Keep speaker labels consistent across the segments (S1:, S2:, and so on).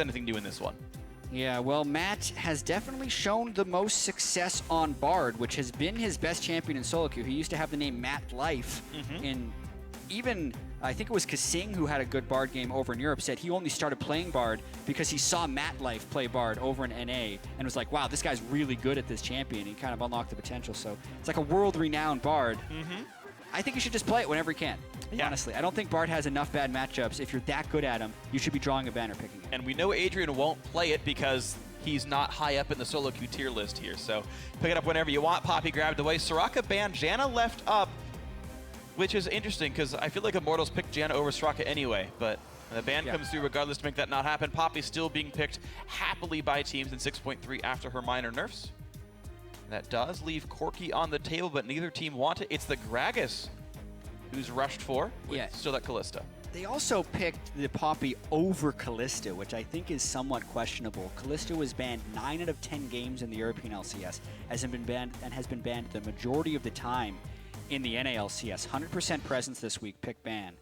S1: anything new in this one.
S2: Yeah, well, Matt has definitely shown the most success on Bard, which has been his best champion in solo queue. He used to have the name Matt Life. In even, I think it was Kasing who had a good Bard game over in Europe, said he only started playing Bard because he saw Matt Life play Bard over in NA and was like, wow, this guy's really good at this champion. He kind of unlocked the potential. So it's like a world-renowned Bard. I think you should just play it whenever you can. Yeah. Honestly, I don't think Bard has enough bad matchups. If you're that good at him, you should be drawing a ban or picking it.
S1: And we know Adrian won't play it because he's not high up in the solo queue tier list here. So pick it up whenever you want. Poppy grabbed away. Soraka banned. Janna left up, which is interesting because I feel like Immortals picked Janna over Soraka anyway. But the ban comes through regardless to make that not happen. Poppy still being picked happily by teams in 6.3 after her minor nerfs. That does leave Corki on the table, but neither team want it. It's the Gragas who's rushed for, still at Kalista.
S2: They also picked the Poppy over Kalista, which I think is somewhat questionable. Kalista was banned 9 out of 10 games in the European LCS, has been banned the majority of the time in the NA LCS. 100% presence this week, pick ban.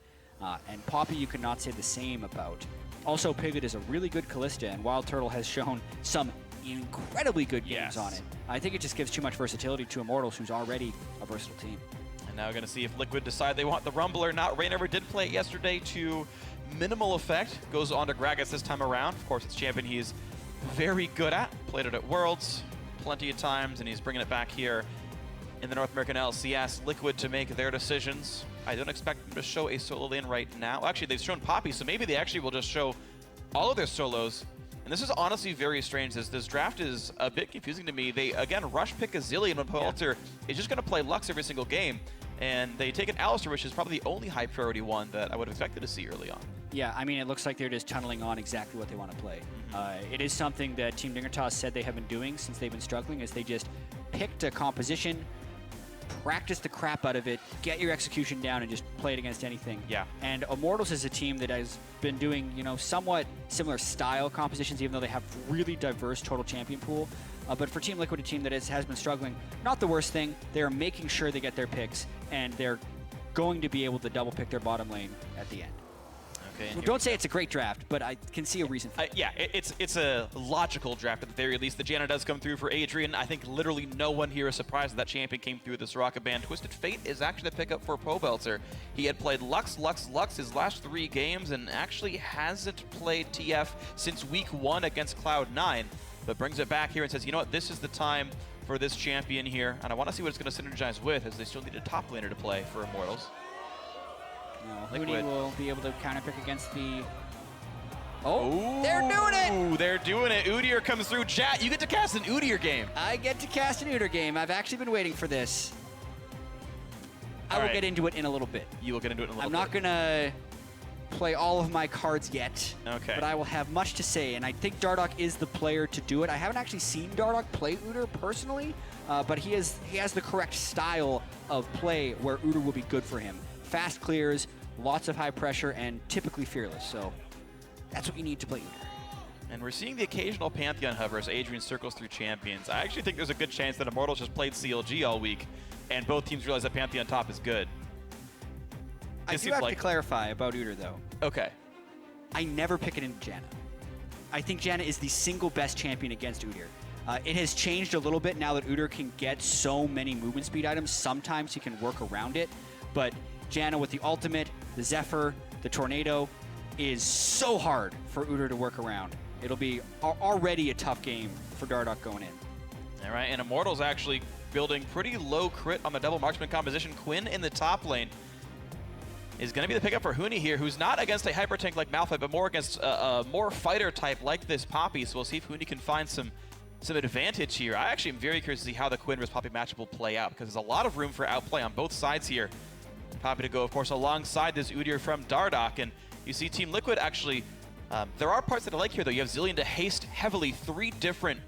S2: And Poppy you could not say the same about. Also, Piglet is a really good Kalista, and WildTurtle has shown some incredibly good games on it. I think it just gives too much versatility to Immortals, who's already a versatile team.
S1: And now we're going to see if Liquid decide they want the Rumble or not. Reignover did play it yesterday to minimal effect. Goes on to Gragas this time around. Of course, it's champion he's very good at. Played it at Worlds plenty of times, and he's bringing it back here in the North American LCS. Liquid to make their decisions. I don't expect them to show a solo lane right now. Actually, they've shown Poppy, so maybe they actually will just show all of their solos. And this is honestly very strange. This draft is a bit confusing to me. They, again, rush pick a Zilean when Pobelter is just going to play Lux every single game. And they take an Alistar, which is probably the only high priority one that I would have expected to see early on.
S2: Yeah, I mean, it looks like they're just tunneling on exactly what they want to play. It is something that Team Dingertoss said they have been doing since they've been struggling, is they just picked a composition, practice the crap out of it, get your execution down, and just play it against anything. Yeah. And Immortals is a team that has been doing, you know, somewhat similar style compositions, even though they have really diverse total champion pool. But for Team Liquid, a team that has been struggling, not the worst thing. They're making sure they get their picks, and they're going to be able to double pick their bottom lane at the end. Okay. Well, don't say it's a great draft, but I can see a reason for it.
S1: Yeah, it's a logical draft at the very least. The Janna does come through for Adrian. I think literally no one here is surprised that champion came through the Soraka ban. Twisted Fate is actually the pickup for Pobelter. He had played Lux his last 3 games and actually hasn't played TF since week 1 against Cloud9, but brings it back here and says, you know what, this is the time for this champion here, and I want to see what it's going to synergize with, as they still need a top laner to play for Immortals.
S2: No, Huni will be able to counterpick against the... Oh, they're doing it!
S1: They're doing it. Udyr comes through. Chat, you get to cast an Udyr game.
S2: I get to cast an Udyr game. I've actually been waiting for this. I will get into it in a little bit.
S1: You will get into it in a little bit.
S2: I'm not going to play all of my cards yet,
S1: but
S2: I will have much to say, and I think Dardoch is the player to do it. I haven't actually seen Dardoch play Udyr personally, but he has the correct style of play where Udyr will be good for him. Fast clears, lots of high pressure, and typically fearless. So that's what you need to play Udyr.
S1: And we're seeing the occasional Pantheon hover as Adrian circles through champions. I actually think there's a good chance that Immortals just played CLG all week, and both teams realize that Pantheon top is good.
S2: I do have to clarify about Udyr, though.
S1: Okay.
S2: I never pick it into Janna. I think Janna is the single best champion against Udyr. It has changed a little bit now that Udyr can get so many movement speed items. Sometimes he can work around it, but Janna with the ultimate, the Zephyr, the Tornado, is so hard for Udyr to work around. It'll be already a tough game for Dardoch going in.
S1: All right, and Immortals actually building pretty low crit on the double marksman composition. Quinn in the top lane is going to be the pickup for Huni here, who's not against a hyper tank like Malphite, but more against a more fighter type like this Poppy. So we'll see if Huni can find some advantage here. I actually am very curious to see how the Quinn vs Poppy matchup will play out, because there's a lot of room for outplay on both sides here. Poppy to go, of course, alongside this Udyr from Dardoch. And you see Team Liquid actually, there are parts that I like here, though. You have Zilean to haste heavily 3 different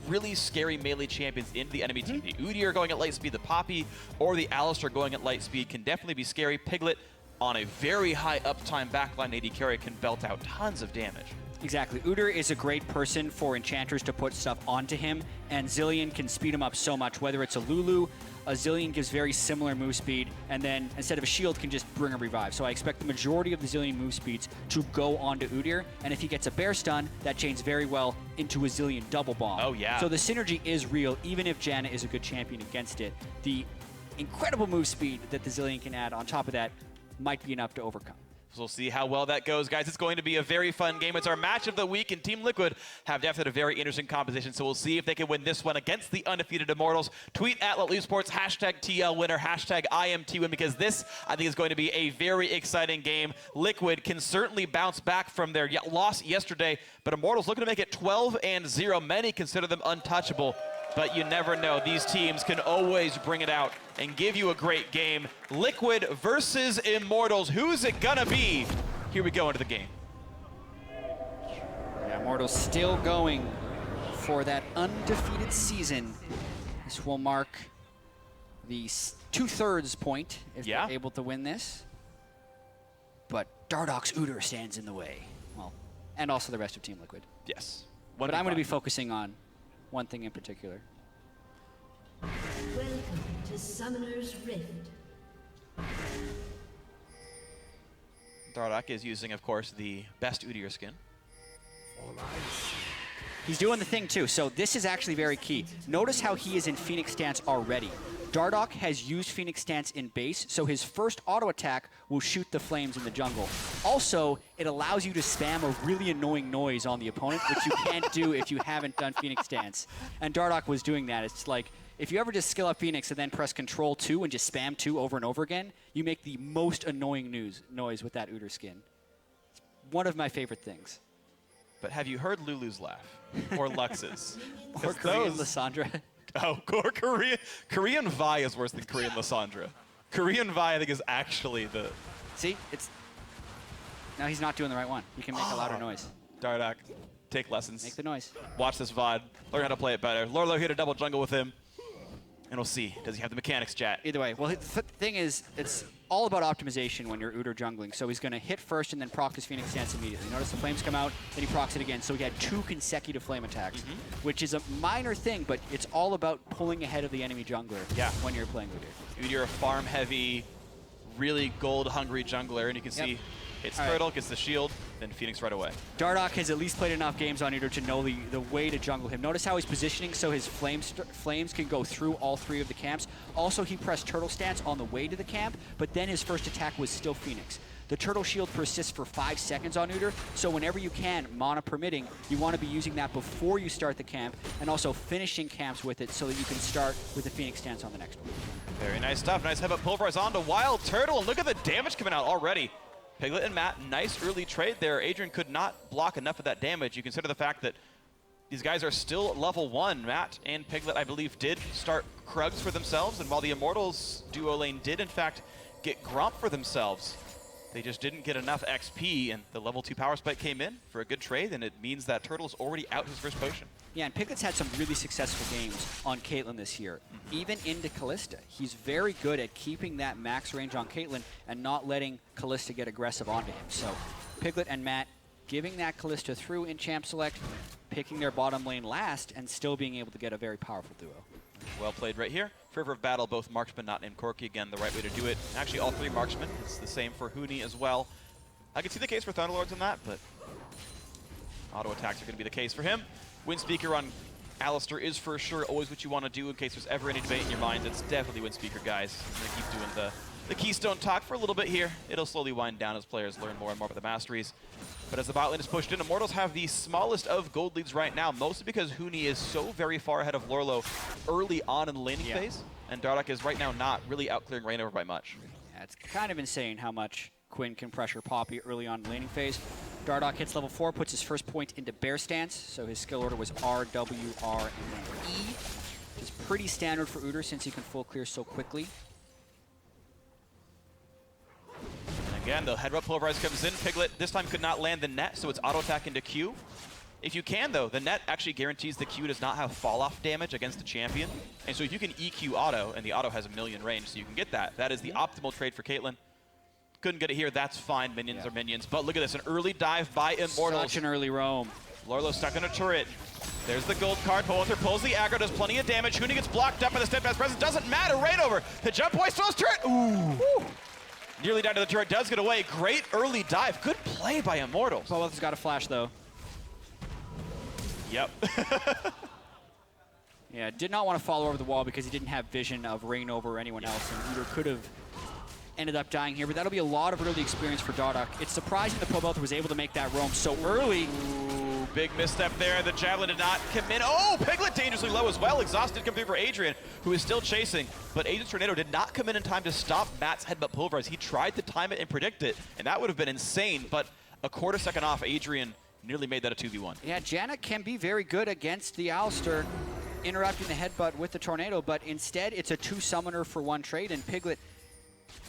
S1: really scary melee champions into the enemy team. The Udyr going at light speed, the Poppy, or the Alistar going at light speed can definitely be scary. Piglet on a very high uptime backline AD carry can belt out tons of damage.
S2: Exactly. Udyr is a great person for enchanters to put stuff onto him, and Zilean can speed him up so much, whether it's a Lourlo, a Zilean gives very similar move speed, and then instead of a shield can just bring a revive. So I expect the majority of the Zilean move speeds to go onto Udyr, and if he gets a bear stun, that chains very well into a Zilean double bomb.
S1: Oh yeah.
S2: So the synergy is real, even if Janna is a good champion against it. The incredible move speed that the Zilean can add on top of that might be enough to overcome.
S1: So we'll see how well that goes, guys. It's going to be a very fun game. It's our match of the week, and Team Liquid have definitely a very interesting composition, so we'll see if they can win this one against the undefeated Immortals. Tweet at @LoutLeafSports, #TL winner, #IMT win, because this, I think, is going to be a very exciting game. Liquid can certainly bounce back from their loss yesterday, but Immortals looking to make it 12-0. Many consider them untouchable, but you never know. These teams can always bring it out and give you a great game. Liquid versus Immortals. Who's it gonna be? Here we go into the game.
S2: Yeah, Immortals still going for that undefeated season. This will mark the 2/3 point if they're able to win this. But Dardoch's Udyr stands in the way. Well, and also the rest of Team Liquid.
S1: Yes.
S2: But I'm going to be focusing on one thing in particular.
S3: Welcome to Summoner's Rift.
S1: Dardoch is using, of course, the best Udyr skin.
S2: He's doing the thing too, so this is actually very key. Notice how he is in FeniX stance already. Dardoch has used FeniX stance in base, so his first auto attack will shoot the flames in the jungle. Also, it allows you to spam a really annoying noise on the opponent, which you can't do if you haven't done FeniX stance. And Dardoch was doing that. It's like, if you ever just skill up FeniX and then press Control 2 and just spam 2 over and over again, you make the most annoying noise with that Udyr skin. It's one of my favorite things.
S1: But have you heard Lulu's laugh? Or Lux's?
S2: Or Korean Lissandra.
S1: Oh, or Korean Vi is worse than Korean Lissandra. Korean Vi, I think, is actually the...
S2: See? It's... Now he's not doing the right one. You can make a louder noise.
S1: Dardoch, take lessons.
S2: Make the noise.
S1: Watch this VOD. Learn how to play it better. Lourlo here to double jungle with him. And we'll see. Does he have the mechanics, chat?
S2: Either way. Well, the thing is, it's all about optimization when you're Udyr jungling. So he's going to hit first and then proc his FeniX stance immediately. Notice the flames come out, then he procs it again. So he had 2 consecutive flame attacks, which is a minor thing, but it's all about pulling ahead of the enemy jungler when you're playing Udyr.
S1: Udyr, a farm-heavy, really gold-hungry jungler, and you can see it's Turtle, gets the shield, then FeniX right away.
S2: Dardoch has at least played enough games on Udyr to know the way to jungle him. Notice how he's positioning so his flames can go through all 3 of the camps. Also, he pressed Turtle stance on the way to the camp, but then his first attack was still FeniX. The Turtle shield persists for 5 seconds on Udyr, so whenever you can, mana permitting, you want to be using that before you start the camp, and also finishing camps with it so that you can start with the FeniX stance on the next one.
S1: Very nice stuff. Nice headbutt pulverize on to WildTurtle, and look at the damage coming out already. Piglet and Matt, nice early trade there. Adrian could not block enough of that damage. You consider the fact that these guys are still level 1. Matt and Piglet, I believe, did start Krugs for themselves, and while the Immortals duo lane did, in fact, get Gromp for themselves, they just didn't get enough XP, and the level 2 power spike came in for a good trade, and it means that Turtle's already out his first potion.
S2: Yeah, and Piglet's had some really successful games on Caitlyn this year, even into Kalista. He's very good at keeping that max range on Caitlyn and not letting Kalista get aggressive onto him. So Piglet and Matt giving that Kalista through in Champ Select, picking their bottom lane last, and still being able to get a very powerful duo.
S1: Well played right here. Fervor of Battle, both marksmen not named Corki. Again, the right way to do it. Actually, all 3 marksmen. It's the same for Huni as well. I can see the case for Thunderlords in that, but auto attacks are going to be the case for him. Wind Speaker on Alistar is for sure always what you want to do in case there's ever any debate in your minds. It's definitely Wind Speaker, guys. I'm going to keep doing the Keystone talk for a little bit here. It'll slowly wind down as players learn more and more about the masteries. But as the bot lane is pushed in, Immortals have the smallest of gold leads right now, mostly because Huni is so very far ahead of Lourlo early on in the laning phase, and Dardoch is right now not really outclearing Reignover by much.
S2: Yeah, it's kind of insane how much Quinn can pressure Poppy early on in the laning phase. Dardoch hits level 4, puts his first point into bear stance, so his skill order was R, W, R, and then E, which is pretty standard for Udyr since he can full clear so quickly.
S1: And again, the headbutt pulverize comes in. Piglet this time could not land the net, so it's auto attack into Q. If you can, though, the net actually guarantees the Q does not have fall-off damage against the champion. And so if you can EQ auto, and the auto has 1,000,000 range, so you can get that, that is the optimal trade for Caitlyn. Couldn't get it here, that's fine, minions are minions. But look at this, an early dive by Immortals.
S2: Such an early roam.
S1: Lourlo stuck in a turret. There's the gold card. Pobelter pulls the aggro, does plenty of damage. Huni gets blocked up by the steadfast presence. Doesn't matter. Reignover. The jump boy throws turret. Ooh. Woo. Nearly down to the turret. Does get away. Great early dive. Good play by Immortals.
S2: Pobelter's got a flash, though.
S1: Yep.
S2: Yeah, did not want to follow over the wall because he didn't have vision of Reignover or anyone else, and Udyr could have ended up dying here, but that'll be a lot of early experience for Dardoch. It's surprising that Pobelter was able to make that roam so early.
S1: Ooh, big misstep there. The javelin did not come in. Oh, Piglet dangerously low as well. Exhaust did come through for Adrian, who is still chasing, but Adrian's tornado did not come in time to stop Matt's headbutt pulverize. He tried to time it and predict it, and that would have been insane, but a quarter second off, Adrian nearly made that a 2v1.
S2: Yeah, Janna can be very good against the Alistar, interrupting the headbutt with the tornado, but instead it's a 2 summoner for 1 trade, and Piglet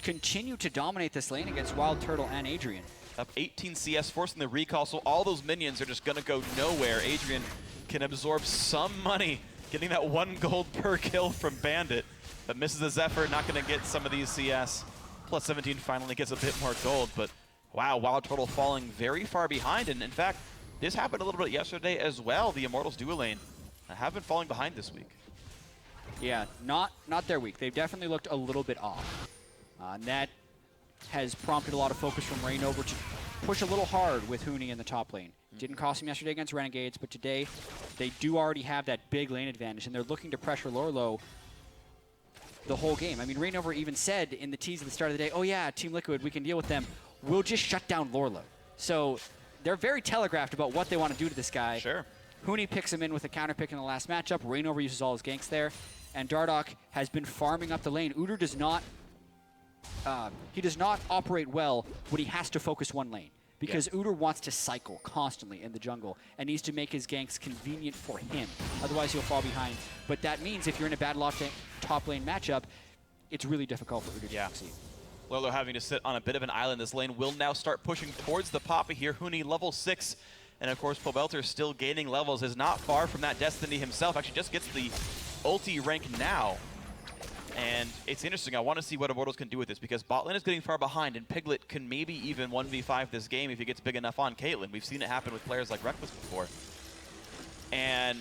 S2: continue to dominate this lane against WildTurtle and Adrian.
S1: Up 18 CS, forcing the recall, so all those minions are just gonna go nowhere. Adrian can absorb some money, getting that 1 gold per kill from Bandit, but misses the Zephyr, not gonna get some of these CS. Plus 17 finally gets a bit more gold, but wow, WildTurtle falling very far behind, and in fact, this happened a little bit yesterday as well. The Immortals duo lane have been falling behind this week.
S2: Yeah, not their week. They've definitely looked a little bit off. And that has prompted a lot of focus from Reignover to push a little hard with Huni in the top lane. Didn't cost him yesterday against Renegades, but today they do already have that big lane advantage, and they're looking to pressure Lourlo the whole game. I mean, Reignover even said in the tease at the start of the day, oh yeah, Team Liquid, we can deal with them. We'll just shut down Lourlo. So they're very telegraphed about what they want to do to this guy.
S1: Sure.
S2: Huni picks him in with a counter pick in the last matchup. Reignover uses all his ganks there, and Dardoch has been farming up the lane. Udyr does not operate well when he has to focus 1 lane, because Udyr wants to cycle constantly in the jungle and needs to make his ganks convenient for him. Otherwise, he'll fall behind. But that means if you're in a bad top lane matchup, it's really difficult for Udyr to succeed.
S1: Lourlo having to sit on a bit of an island. This lane will now start pushing towards the Papa here. Huni level 6. And of course, Pobelter still gaining levels, is not far from that Destiny himself. Actually just gets the ulti rank now. And it's interesting. I want to see what Immortals can do with this, because bot lane is getting far behind, and Piglet can maybe even 1v5 this game if he gets big enough on Caitlyn. We've seen it happen with players like Reckless before. And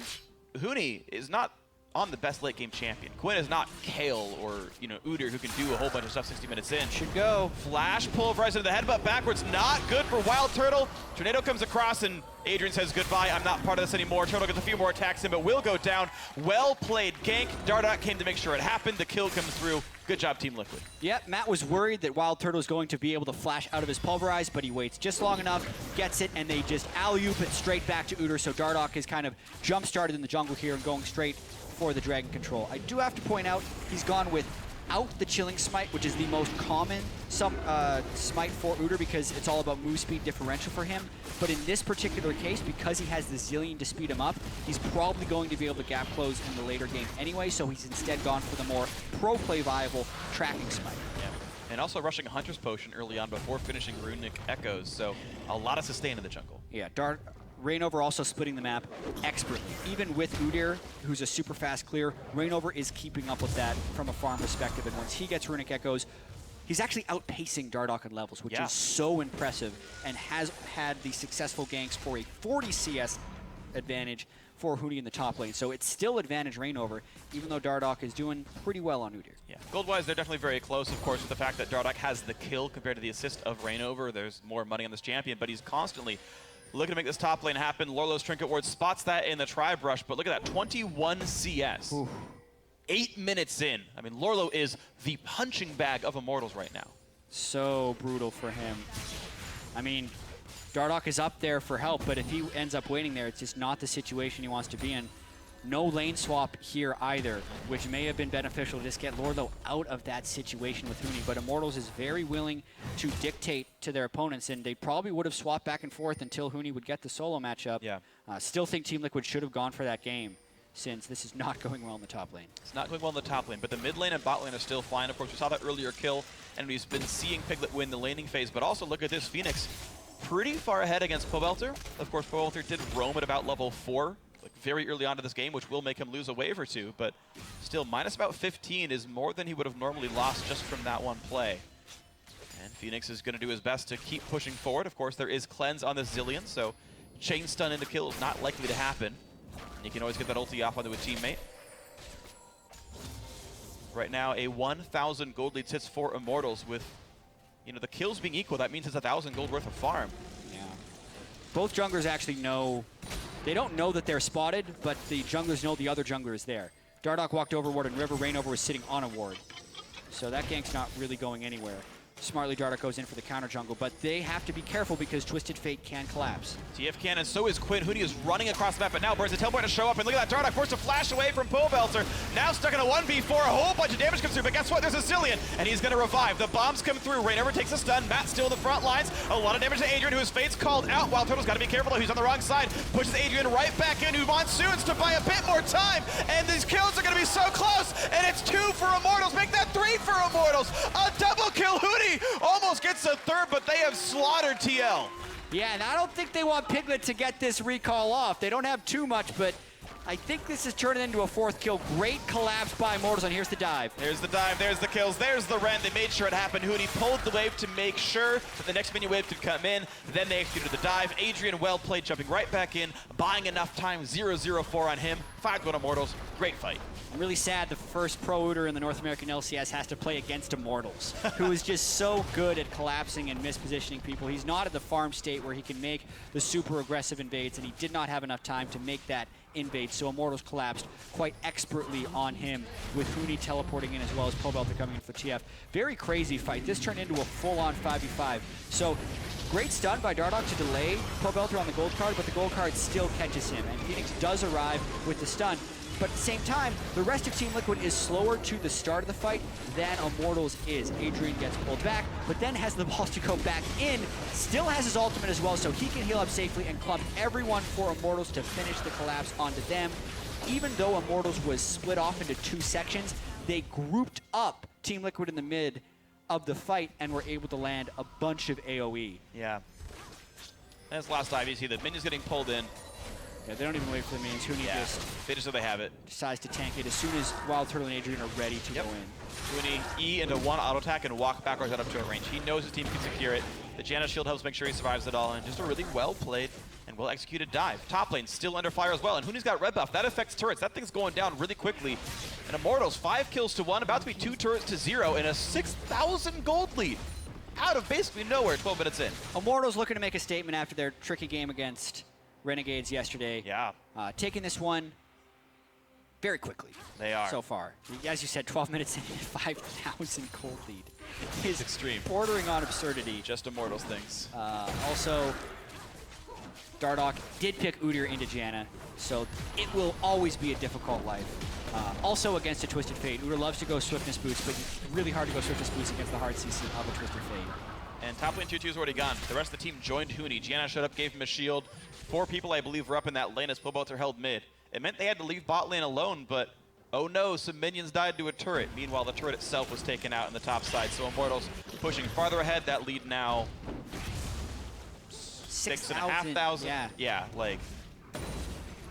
S1: Huni is not on the best late game champion. Quinn is not Kale or, you know, Udyr, who can do a whole bunch of stuff 60 minutes in.
S2: Should go.
S1: Flash pulverize into the headbutt backwards. Not good for WildTurtle. Tornado comes across and Adrian says goodbye. I'm not part of this anymore. Turtle gets a few more attacks in, but will go down. Well played gank. Dardoch came to make sure it happened. The kill comes through. Good job, Team Liquid.
S2: Yep, Matt was worried that WildTurtle was going to be able to flash out of his pulverize, but he waits just long enough, gets it, and they just alley-oop it straight back to Udyr. So Dardoch is kind of jump-started in the jungle here and going straight for the Dragon Control. I do have to point out, he's gone without the Chilling Smite, which is the most common smite for Udyr, because it's all about move speed differential for him. But in this particular case, because he has the Zilean to speed him up, he's probably going to be able to gap close in the later game anyway, so he's instead gone for the more pro-play viable tracking smite.
S1: Yeah. And also rushing a Hunter's Potion early on before finishing Runic Echoes, so a lot of sustain in the jungle.
S2: Yeah, Reignover also splitting the map expertly. Even with Udyr, who's a super fast clear, Reignover is keeping up with that from a farm perspective, and once he gets Runic Echoes, he's actually outpacing Dardoch in levels, which is so impressive, and has had the successful ganks for a 40 CS advantage for Huni in the top lane. So it's still advantage Reignover, even though Dardoch is doing pretty well on Udyr.
S1: Yeah, gold-wise, they're definitely very close, of course, with the fact that Dardoch has the kill compared to the assist of Reignover. There's more money on this champion, but he's constantly looking to make this top lane happen. Lourlo's Trinket Ward spots that in the Tri-Brush, but look at that, 21 CS. Oof. 8 minutes in. I mean, Lourlo is the punching bag of Immortals right now.
S2: So brutal for him. I mean, Dardoch is up there for help, but if he ends up waiting there, it's just not the situation he wants to be in. No lane swap here either, which may have been beneficial to just get Lourlo out of that situation with Huni, but Immortals is very willing to dictate to their opponents, and they probably would have swapped back and forth until Huni would get the solo matchup.
S1: Yeah.
S2: Still think Team Liquid should have gone for that game, since this is not going well in the top lane.
S1: It's not going well in the top lane, but the mid lane and bot lane are still fine. Of course, we saw that earlier kill, and we've been seeing Piglet win the laning phase, but also look at this, FeniX pretty far ahead against Pobelter. Of course, Pobelter did roam at about level 4. Like very early on to this game, which will make him lose a wave or two, but still, minus about 15 is more than he would have normally lost just from that one play. And FeniX is going to do his best to keep pushing forward. Of course, there is cleanse on this Zilean, so chain stun into kills, not likely to happen. And you can always get that ulti off onto a teammate. Right now, a 1,000 gold lead sits for Immortals with, you know, the kills being equal. That means it's 1,000 gold worth of farm.
S2: Yeah. Both junglers actually know, they don't know that they're spotted, but the junglers know the other jungler is there. Dardoch walked over ward and Reignover was sitting on a ward. So that gank's not really going anywhere. Smartly, Dardoch goes in for the counter jungle, but they have to be careful because Twisted Fate can collapse.
S1: TF can, and so is Quinn. Huni is running across the map, but now Burns the teleport to show up, and look at that, Dardoch forced to flash away from Pobelter. Now stuck in a 1v4, a whole bunch of damage comes through, but guess what? There's a Zilean, and he's gonna revive. The bombs come through, Reignover takes a stun, Matt's still in the front lines. A lot of damage to Adrian, whose fate's called out. WildTurtle's gotta be careful though, he's on the wrong side. Pushes Adrian right back in, who monsoons to buy a bit more time, and these kills are gonna be so close, and it's 2 for Immortals, make that 3 for Immortals. A double kill, Huni almost gets a third, but they have slaughtered TL.
S2: Yeah, and I don't think they want Piglet to get this recall off. They don't have too much, but I think this is turning into a 4th kill. Great collapse by Immortals, and here's the dive.
S1: There's the dive, there's the kills, there's the rend. They made sure it happened. Huni pulled the wave to make sure that the next minion wave could come in. Then they executed the dive. Adrian, well played, jumping right back in, buying enough time. 0-0-4 on him. 5 gold Immortals. Great fight.
S2: I'm really sad the first pro Udyr in the North American LCS has to play against Immortals, who is just so good at collapsing and mispositioning people. He's not at the farm state where he can make the super aggressive invades, and he did not have enough time to make that invade, so Immortals collapsed quite expertly on him, with Huni teleporting in as well as Pobelter coming in for TF. Very crazy fight. This turned into a full-on 5v5. So great stun by Dardoch to delay Pobelter on the gold card, but the gold card still catches him, and FeniX does arrive with the stun. But at the same time, the rest of Team Liquid is slower to the start of the fight than Immortals is. Adrian gets pulled back, but then has the balls to go back in, still has his ultimate as well, so he can heal up safely and clump everyone for Immortals to finish the collapse onto them. Even though Immortals was split off into 2 sections, they grouped up Team Liquid in the mid of the fight and were able to land a bunch of AoE.
S1: Yeah. That's last dive. You see the minions getting pulled in.
S2: Yeah, they don't even wait for the minions. Huni
S1: They just know they have it.
S2: decides to tank it as soon as WildTurtle and Adrian are ready to go in.
S1: Huni E into 1 auto attack and walk backwards out up to a range. He knows his team can secure it. The Janna shield helps make sure he survives it all, and just a really well played and well executed dive. Top lane still under fire as well, and Huni's got red buff. That affects turrets. That thing's going down really quickly. And Immortals 5 kills to 1, about to be 2 turrets to 0, and a 6,000 gold lead out of basically nowhere 12 minutes in.
S2: Immortals looking to make a statement after their tricky game against Renegades yesterday.
S1: Yeah.
S2: Taking this one very quickly.
S1: They are.
S2: So far. As you said, 12 minutes in, 5,000 gold lead.
S1: It's extreme.
S2: Bordering on absurdity.
S1: Just Immortals things.
S2: Also, Dardoch did pick Udyr into Janna, so it will always be a difficult life. Also against a Twisted Fate. Udyr loves to go Swiftness boost, but it's really hard to go Swiftness boost against the hard CC of a Twisted Fate.
S1: And top lane 2-2 is already gone. The rest of the team joined Huni. Janna showed up, gave him a shield. 4 people, I believe, were up in that lane as Pobelter held mid. It meant they had to leave bot lane alone, but oh no, some minions died to a turret. Meanwhile, the turret itself was taken out in the top side. So Immortals pushing farther ahead. That lead now 6,500. Yeah, like,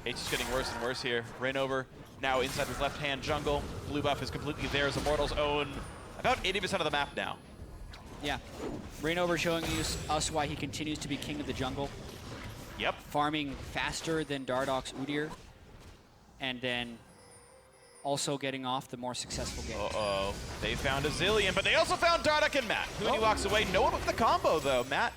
S1: it's just getting worse and worse here. Reignover now inside his left-hand jungle. Blue buff is completely there as Immortals own about 80% of the map now.
S2: Yeah. Reignover showing us why he continues to be king of the jungle.
S1: Yep.
S2: Farming faster than Dardoch's Udyr. And then also getting off the more successful game.
S1: Uh-oh. They found a Zilean, but they also found Dardoch and Matt. Huni walks away. No one with the combo, though. Matt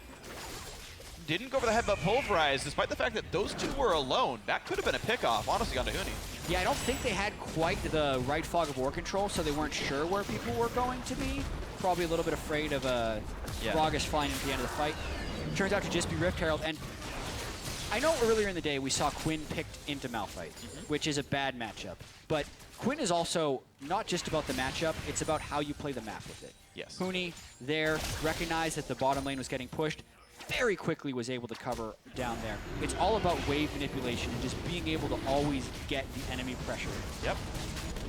S1: didn't go for the headbutt pulverize, despite the fact that those 2 were alone. That could have been a pickoff, honestly, onto Huni.
S2: Yeah, I don't think they had quite the right fog of war control, so they weren't sure where people were going to be. Probably a little bit afraid of Gragas flying at the end of the fight. Turns out to just be Rift Herald, and I know earlier in the day we saw Quinn picked into Malphite, which is a bad matchup. But Quinn is also not just about the matchup, it's about how you play the map with it.
S1: Yes.
S2: Huni there recognized that the bottom lane was getting pushed, very quickly was able to cover down there. It's all about wave manipulation and just being able to always get the enemy pressure.
S1: Yep.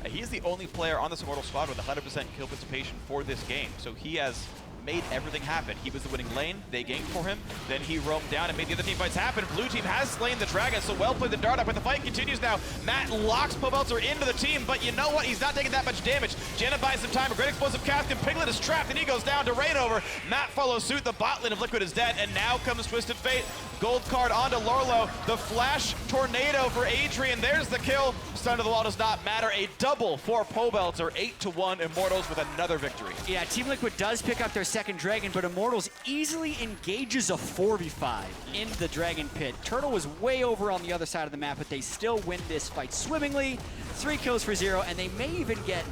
S1: He's the only player on this Immortal squad with 100% kill participation for this game, so he has made everything happen. He was the winning lane, they ganked for him, then he roamed down and made the other team fights happen. Blue team has slain the Dragon, so well played the Dardoch, but the fight continues now. Matt locks Pobelter into the team, but you know what? He's not taking that much damage. Janna buys some time, a great explosive cast, and Piglet is trapped, and he goes down to Reignover. Matt follows suit, the bot lane of Liquid is dead, and now comes Twisted Fate. Gold card onto Lourlo. The flash tornado for Adrian. There's the kill. Stun to the wall does not matter. A double for Pobelter. 8-1 Immortals with another victory.
S2: Yeah, Team Liquid does pick up their second dragon, but Immortals easily engages a 4v5 in the dragon pit. Turtle was way over on the other side of the map, but they still win this fight swimmingly. 3 kills for 0, and they may even get...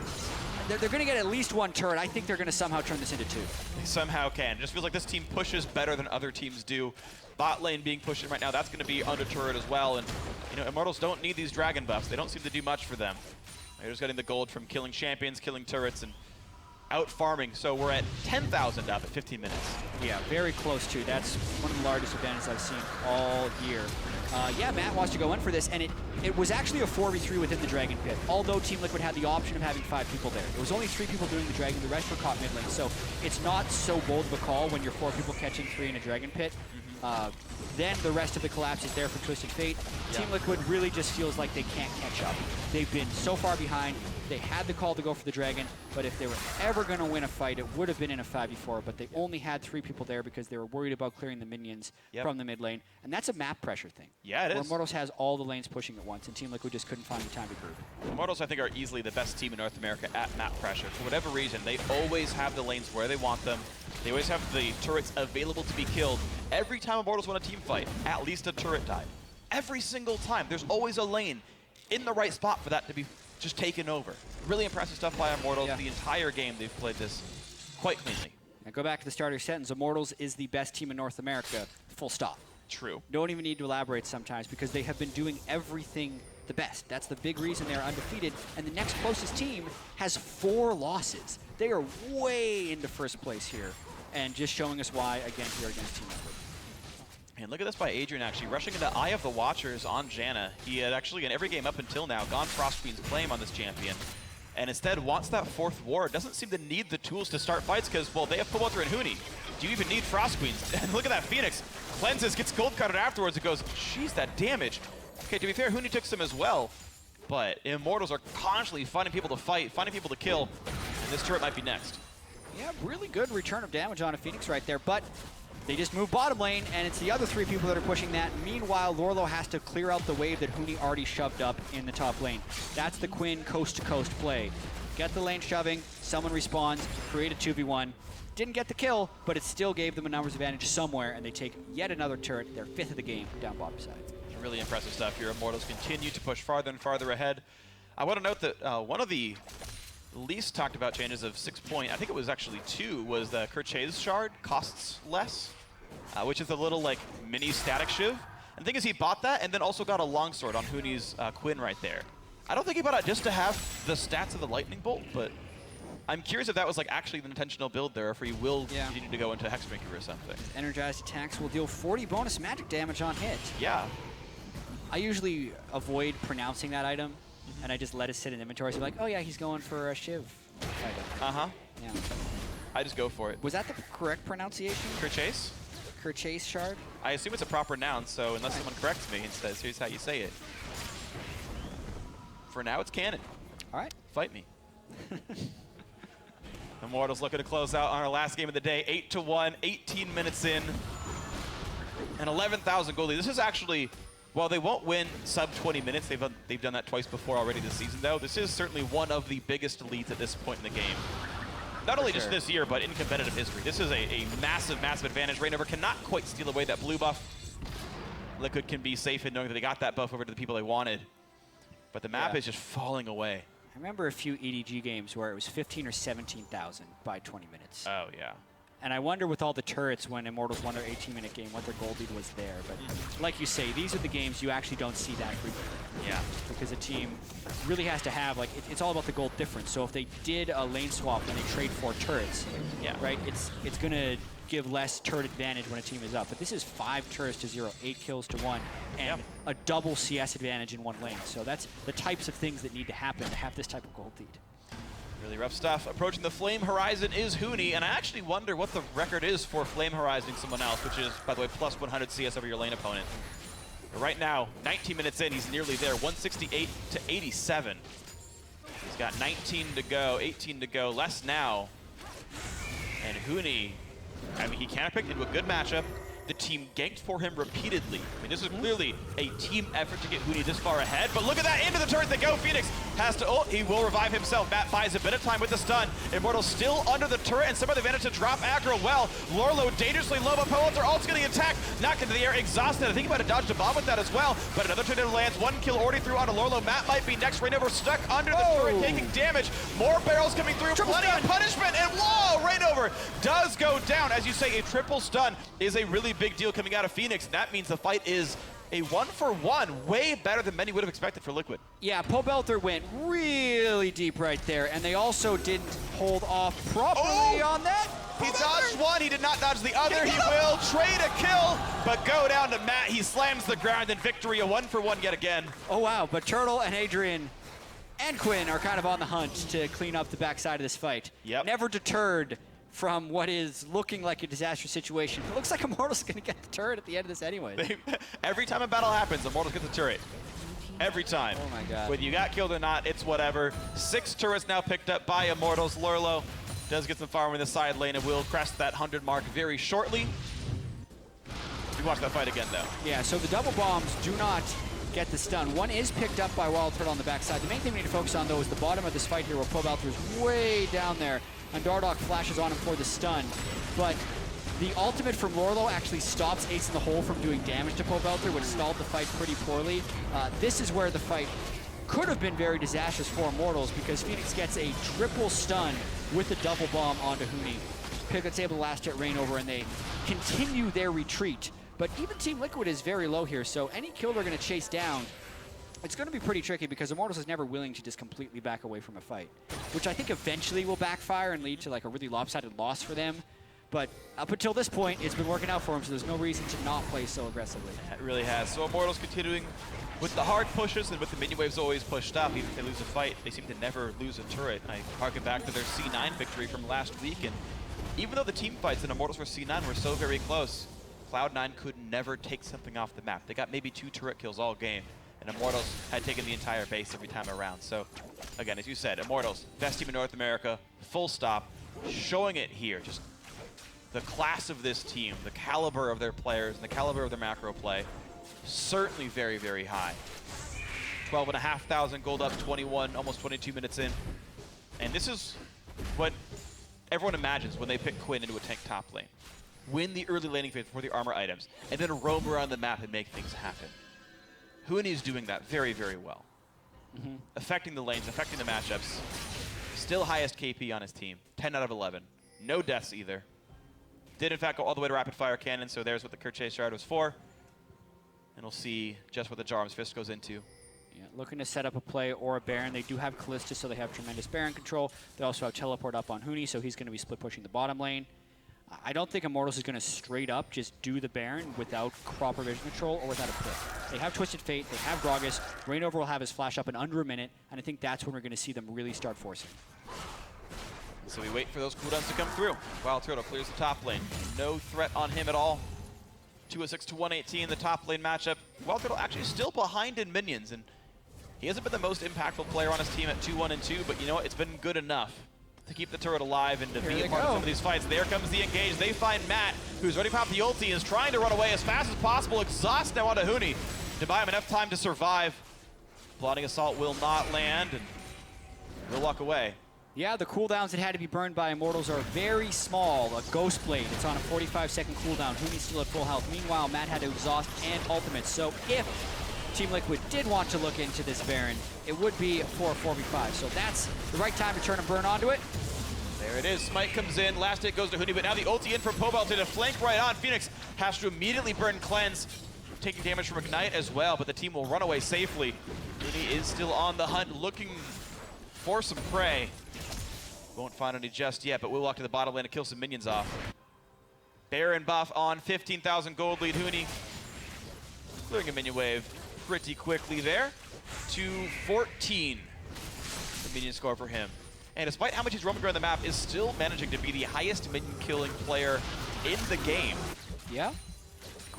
S2: They're going to get at least 1 turret. I think they're going to somehow turn this into 2.
S1: They somehow can. It just feels like this team pushes better than other teams do. Bot lane being pushed in right now, that's going to be under turret as well. And, you know, Immortals don't need these dragon buffs. They don't seem to do much for them. They're just getting the gold from killing champions, killing turrets, and out farming. So we're at 10,000 up at 15 minutes.
S2: Yeah, very close to. That's one of the largest advantages I've seen all year. Yeah, Matt wants to go in for this, and it was actually a 4v3 within the Dragon Pit, although Team Liquid had the option of having 5 people there. It was only 3 people doing the Dragon, the rest were caught mid lane, so it's not so bold of a call when you're 4 people catching 3 in a Dragon Pit. Then the rest of the collapse is there for Twisted Fate. Yeah. Team Liquid really just feels like they can't catch up. They've been so far behind. They had the call to go for the dragon, but if they were ever going to win a fight, it would have been in a 5v4, but they only had 3 people there because they were worried about clearing the minions from the mid lane, and that's a map pressure thing.
S1: Yeah, it is.
S2: Immortals has all the lanes pushing at once, and Team Liquid just couldn't find the time to group.
S1: Immortals, I think, are easily the best team in North America at map pressure. For whatever reason, they always have the lanes where they want them. They always have the turrets available to be killed. Every time Immortals win a team fight, at least a turret died. Every single time. There's always a lane in the right spot for that to be just taken over. Really impressive stuff by Immortals. The entire game they've played this quite cleanly.
S2: Now go back to the starter sentence. Immortals is the best team in North America, full stop.
S1: True.
S2: Don't even need to elaborate sometimes because they have been doing everything the best. That's the big reason they're undefeated, and the next closest team has 4 losses. They are way into first place here, and just showing us why, again, here against Team Liquid.
S1: And look at this by Adrian, actually, rushing into Eye of the Watchers on Janna. He had actually, in every game up until now, gone Frost Queen's claim on this champion, and instead wants that 4th ward. Doesn't seem to need the tools to start fights because, well, they have Pobelter and Huni. Do you even need Frost Queens? And look at that FeniX. Cleanses, gets gold carded afterwards. It goes, jeez, that damage. Okay, to be fair, Huni took some as well, but Immortals are constantly finding people to fight, finding people to kill, and this turret might be next.
S2: Yeah, really good return of damage on a FeniX right there, but they just move bottom lane, and it's the other 3 people that are pushing that. Meanwhile, Lourlo has to clear out the wave that Huni already shoved up in the top lane. That's the Quinn coast-to-coast play. Get the lane shoving, someone respawns, create a 2v1. Didn't get the kill, but it still gave them a numbers advantage somewhere, and they take yet another turret, their 5th of the game, down bottom side.
S1: Really impressive stuff here. Immortals continue to push farther and farther ahead. I want to note that one of the least talked about changes of 6 point, I think it was actually 2, was the Kerchay's shard costs less, which is a little like mini static shiv. And the thing is, he bought that and then also got a longsword on Huni's Quinn right there. I don't think he bought it just to have the stats of the lightning bolt, but I'm curious if that was like actually the intentional build there, or if he will continue to go into Hexmaker or something.
S2: Energized attacks will deal 40 bonus magic damage on hit.
S1: Yeah.
S2: I usually avoid pronouncing that item, and I just let it sit in inventory. So I'm like, oh yeah, he's going for a shiv item.
S1: Uh-huh.
S2: Yeah.
S1: I just go for it.
S2: Was that the correct pronunciation?
S1: Kerchay's?
S2: Kerchay's shard?
S1: I assume it's a proper noun, so unless someone corrects me and says, here's how you say it. For now, it's canon.
S2: All right.
S1: Fight me. Immortals looking to close out on our last game of the day. 8-1, 18 minutes in, and 11,000 gold lead. This is actually, while they won't win sub 20 minutes, they've done that twice before already this season, though. This is certainly one of the biggest leads at this point in the game. Not only just this year, but in competitive history. This is a massive, massive advantage. Reignover cannot quite steal away that blue buff. Liquid can be safe in knowing that they got that buff over to the people they wanted. But the map is just falling away.
S2: I remember a few EDG games where it was 15 or 17,000 by 20 minutes.
S1: Oh, yeah.
S2: And I wonder with all the turrets when Immortals won their 18-minute game, what their gold lead was there. But like you say, these are the games you actually don't see that frequently.
S1: Yeah.
S2: Because a team really has to have, like, it's all about the gold difference. So if they did a lane swap and they trade 4 turrets, right, it's going to give less turret advantage when a team is up. But this is 5 turrets to 0, 8 kills to 1, and a double CS advantage in 1 lane. So that's the types of things that need to happen to have this type of gold lead.
S1: Really rough stuff. Approaching the Flame Horizon is Huni, and I actually wonder what the record is for Flame Horizoning someone else, which is, by the way, plus 100 CS over your lane opponent. But right now, 19 minutes in, he's nearly there, 168 to 87. He's got 19 to go, 18 to go, less now. And Huni, I mean, he counterpicked into a good matchup. The team ganked for him repeatedly. I mean, this is clearly a team effort to get Huni this far ahead, but look at that, into the turret they go. FeniX has to ult, he will revive himself. Matt buys a bit of time with the stun. Immortals still under the turret, and somehow they managed to drop aggro well. Lourlo dangerously low, but Pobelter ult's getting attacked, knocked into the air, exhausted. I think he might have dodged a bomb with that as well, but another tornado lands, 1 kill already through onto Lourlo. Matt might be next. Reignover stuck under the turret, taking damage. More barrels coming through, plenty of punishment, and whoa, Reignover does go down. As you say, a triple stun is a really big deal coming out of FeniX. That means the fight is a 1-for-1, way better than many would have expected for Liquid.
S2: Yeah, Pobelter went really deep right there, and they also didn't hold off properly on that.
S1: He dodged one, he did not dodge the other. He will trade a kill, but go down to Matt. He slams the ground in victory, a 1-for-1 yet again.
S2: Oh wow, but Turtle and Adrian and Quinn are kind of on the hunt to clean up the backside of this fight.
S1: Yep.
S2: Never deterred from what is looking like a disastrous situation. It looks like Immortals is going to get the turret at the end of this anyway.
S1: Every time a battle happens, Immortals get the turret. Every time.
S2: Oh my god.
S1: Whether you got killed or not, it's whatever. 6 turrets now picked up by Immortals. Lourlo does get some farm in the side lane and will crest that 100 mark very shortly. We watch that fight again though.
S2: Yeah, so the double bombs do not get the stun. One is picked up by WildTurtle on the backside. The main thing we need to focus on though is the bottom of this fight here where Pobelter is way down there. And Dardoch flashes on him for the stun. But the ultimate from Lourlo actually stops Ace in the Hole from doing damage to Pobelter, which stalled the fight pretty poorly. This is where the fight could have been very disastrous for Immortals because FeniX gets a triple stun with a double bomb onto Huni. Piglet's able to last hit Reignover and they continue their retreat. But even Team Liquid is very low here, so any kill they're going to chase down, it's going to be pretty tricky because Immortals is never willing to just completely back away from a fight, which I think eventually will backfire and lead to like a really lopsided loss for them. But up until this point, it's been working out for them, so there's no reason to not play so aggressively.
S1: It really has. So Immortals continuing with the hard pushes and with the minion waves always pushed up. Even if they lose a fight, they seem to never lose a turret. I harken back to their C9 victory from last week, and even though the team fights in Immortals vs C9 were so very close, Cloud9 could never take something off the map. They got maybe 2 turret kills all game, and Immortals had taken the entire base every time around. So, again, as you said, Immortals, best team in North America, full stop, showing it here. Just the class of this team, the caliber of their players, and the caliber of their macro play, certainly very, very high. 12,500 gold up, 21, almost 22 minutes in. And this is what everyone imagines when they pick Quinn into a tank top lane. Win the early laning phase before the armor items, and then roam around the map and make things happen. Huni is doing that very, very well. Affecting the lanes, affecting the matchups. Still highest KP on his team, 10 out of 11. No deaths either. Did in fact go all the way to rapid fire cannon, so there's what the Kerchase Shard was for. And we'll see just what the Jarm's Fist goes into.
S2: Yeah, looking to set up a play or a Baron. They do have Kalista, so they have tremendous Baron control. They also have teleport up on Huni, so he's going to be split pushing the bottom lane. I don't think Immortals is going to straight up just do the Baron without proper vision control or without a pick. They have Twisted Fate, they have Gragas, Reignover will have his flash up in under a minute, and I think that's when we're going to see them really start forcing.
S1: So we wait for those cooldowns to come through. WildTurtle clears the top lane. No threat on him at all. 206 to 118, the top lane matchup. WildTurtle actually still behind in minions, and he hasn't been the most impactful player on his team at 2-1-2, but you know what? It's been good enough to keep the turret alive and to be a part of some of these fights. There comes the engage. They find Matt, who's already popped the ulti, and is trying to run away as fast as possible. Exhaust now onto Huni to buy him enough time to survive. Blotting Assault will not land, and he'll walk away.
S2: Yeah, the cooldowns that had to be burned by Immortals are very small. A Ghost Blade, it's on a 45-second cooldown. Huni's still at full health. Meanwhile, Matt had to exhaust and ultimate. So if Team Liquid did want to look into this Baron, it would be for a 4v5. So that's the right time to turn and burn onto it.
S1: There it is. Smite comes in. Last hit goes to Huni, but now the ulti in from Pobelter to flank right on. FeniX has to immediately burn Cleanse, taking damage from Ignite as well, but the team will run away safely. Huni is still on the hunt, looking for some prey. Won't find any just yet, but we'll walk to the bottom lane to kill some minions off. Baron buff on 15,000 gold lead. Huni clearing a minion wave pretty quickly there. 214, the minion score for him. And despite how much he's roaming around the map, is still managing to be the highest minion killing player in the game.
S2: Yeah.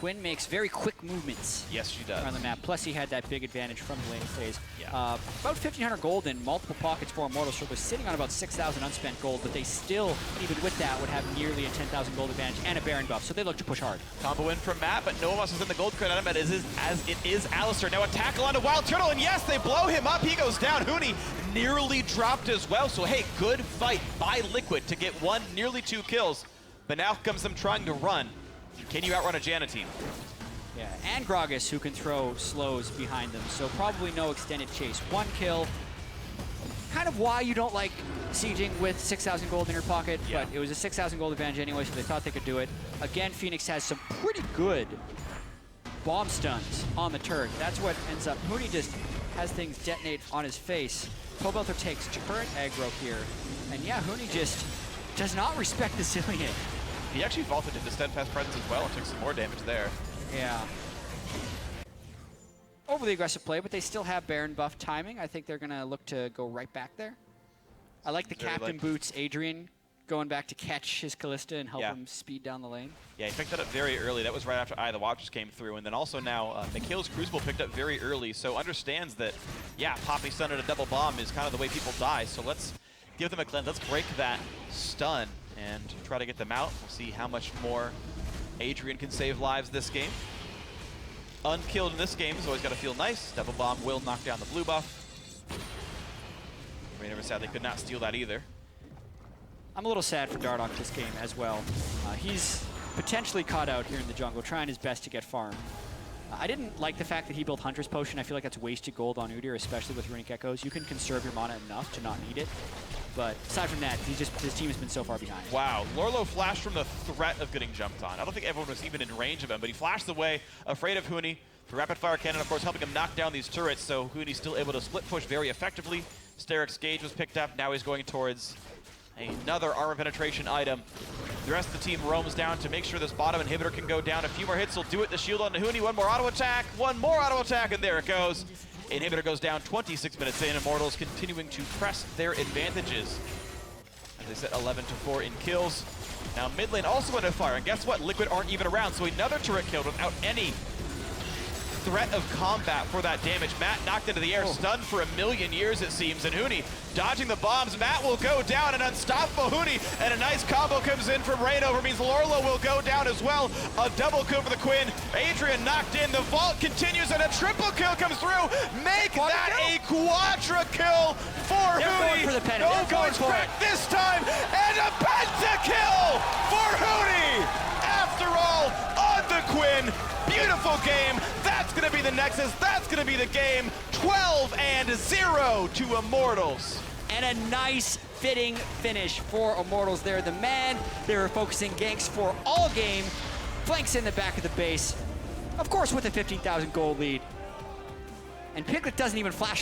S2: Quinn makes very quick movements
S1: Yes, she does.
S2: around the map. Plus, he had that big advantage from the laning phase.
S1: Yeah.
S2: About 1,500 gold in multiple pockets for Immortals. So they're sitting on about 6,000 unspent gold, but they still, even with that, would have nearly a 10,000 gold advantage and a Baron buff. So they look to push hard.
S1: Combo in from Matt, but no one else is in the gold crit on him as it is Alistar. Now a tackle onto WildTurtle, and yes, they blow him up. He goes down. Huni nearly dropped as well. So hey, good fight by Liquid to get one, nearly 2 kills. But now comes them trying to run. Can you outrun a Janna team?
S2: Yeah, and Gragas, who can throw slows behind them. So probably no extended chase. 1 kill. Kind of why you don't like sieging with 6,000 gold in your pocket,
S1: Yeah.
S2: but it was a 6,000 gold advantage anyway, so they thought they could do it. Again, FeniX has some pretty good bomb stuns on the turret. That's what ends up. Huni just has things detonate on his face. Pobelter takes turret aggro here. And yeah, Huni just does not respect the Zilean.
S1: He actually vaulted into steadfast presence as well and took some more damage there.
S2: Yeah. Overly aggressive play, but they still have Baron buff timing. I think they're going to look to go right back there. I like the
S1: Very
S2: Captain
S1: like-
S2: Boots Adrian going back to catch his Kalista and help him speed down the lane.
S1: Yeah, he picked that up very early. That was right after Eye of the Watchers came through. And then also now, Mikhail's Crucible picked up very early, so understands that, yeah, Poppy Stun and a double bomb is kind of the way people die. So let's give them a cleanse. Let's break that stun and try to get them out. We'll see how much more Adrian can save lives this game. Unkilled in this game has always got to feel nice. Double bomb will knock down the blue buff. Reignover sadly could not steal that either.
S2: I'm a little sad for Dardoch this game as well. He's potentially caught out here in the jungle, trying his best to get farm. I didn't like the fact that he built Hunter's Potion. I feel like that's wasted gold on Udyr, especially with Runic Echoes. You can conserve your mana enough to not need it. But aside from that, his team has been so far behind.
S1: Wow, Lourlo flashed from the threat of getting jumped on. I don't think everyone was even in range of him, but he flashed away, afraid of Huni. The rapid fire cannon, of course, helping him knock down these turrets, so Huni's still able to split push very effectively. Steric's Gauge was picked up. Now he's going towards another armor penetration item. The rest of the team roams down to make sure this bottom inhibitor can go down. A few more hits will do it. The shield on Huni. One more auto attack, and there it goes. Inhibitor goes down 26 minutes in. Immortals continuing to press their advantages. As they set 11-4 in kills. Now mid lane also under fire, and guess what? Liquid aren't even around, so another turret killed without any threat of combat for that damage. Matt knocked into the air, stunned for 1,000,000 years it seems, and Huni dodging the bombs. Matt will go down, an unstoppable Huni, and a nice combo comes in from Reignover, means Lourlo will go down as well. A double kill for the Quinn. Adrian knocked in, the vault continues, and a triple kill comes through. Make that a quadra kill for Huni.
S2: Going for the penta.
S1: No
S2: They're going
S1: voice
S2: for
S1: crack
S2: it.
S1: this time, and a pentakill for Huni. After all, on the Quinn. Beautiful game. That's going to be the Nexus. That's going to be the game. 12-0 to Immortals.
S2: And a nice fitting finish for Immortals there. The man, they were focusing ganks for all game. Flanks in the back of the base. Of course with a 15,000 gold lead. And Piglet doesn't even flash